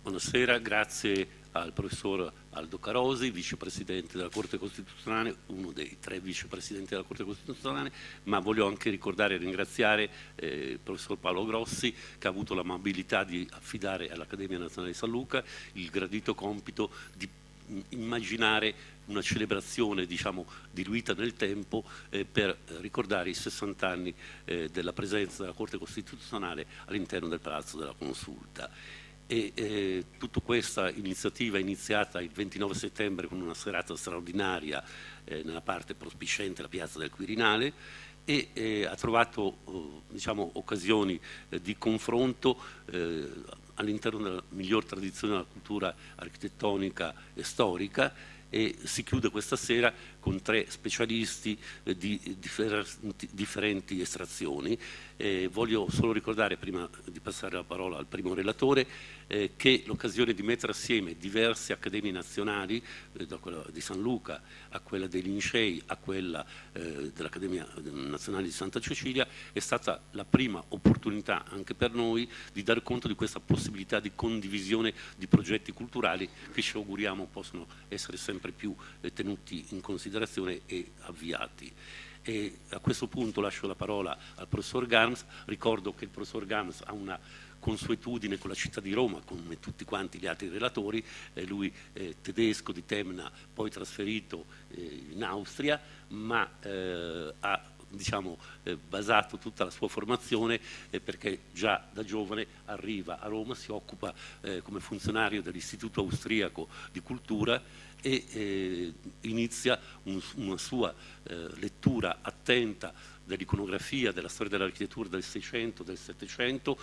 Buonasera, grazie al professor Aldo Carosi, vicepresidente della Corte Costituzionale, uno dei 3 vicepresidenti della Corte Costituzionale, ma voglio anche ricordare e ringraziare il professor Paolo Grossi, che ha avuto l'amabilità di affidare all'Accademia Nazionale di San Luca il gradito compito di immaginare una celebrazione, diciamo, diluita nel tempo per ricordare i 60 anni della presenza della Corte Costituzionale all'interno del Palazzo della Consulta. Tutta questa iniziativa è iniziata il 29 settembre con una serata straordinaria nella parte prospiciente la piazza del Quirinale e ha trovato diciamo, occasioni di confronto all'interno della miglior tradizione della cultura architettonica e storica, e si chiude questa sera con 3 specialisti di differenti estrazioni. Voglio solo ricordare, prima di passare la parola al primo relatore, che l'occasione di mettere assieme diverse accademie nazionali, da quella di San Luca a quella dei Lincei a quella dell'Accademia Nazionale di Santa Cecilia, è stata la prima opportunità anche per noi di dare conto di questa possibilità di condivisione di progetti culturali che ci auguriamo possano essere sempre più tenuti in considerazione e avviati. E a questo punto lascio la parola al professor Gams. Ricordo che il professor Gams ha una consuetudine con la città di Roma, come tutti quanti gli altri relatori. Lui è tedesco di Temna, poi trasferito in Austria, ma ha diciamo, basato tutta la sua formazione perché già da giovane arriva a Roma, si occupa come funzionario dell'Istituto Austriaco di Cultura e inizia una sua lettura attenta dell'iconografia, della storia dell'architettura del 600, del 700,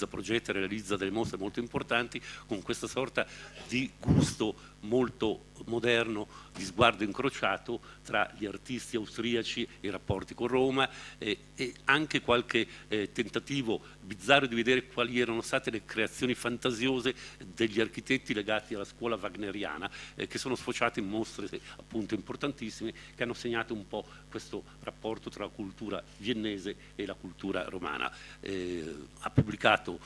progetta e realizza delle mostre molto importanti con questa sorta di gusto molto moderno, di sguardo incrociato tra gli artisti austriaci e i rapporti con Roma e anche qualche tentativo bizzarro di vedere quali erano state le creazioni fantasiose degli architetti legati alla scuola wagneriana che sono sfociate in mostre appunto importantissime che hanno segnato un po' questo rapporto tra la cultura viennese e la cultura romana. Ha pubblicato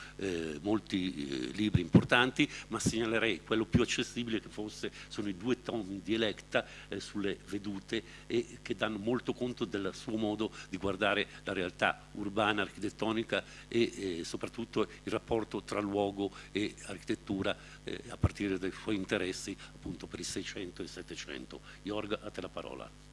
molti libri importanti, ma segnalerei quello più accessibile che forse sono i 2 tomi di Electa sulle vedute e che danno molto conto del suo modo di guardare la realtà urbana, architettonica e soprattutto il rapporto tra luogo e architettura a partire dai suoi interessi appunto per il 600 e il 700. Jorg, a te la parola.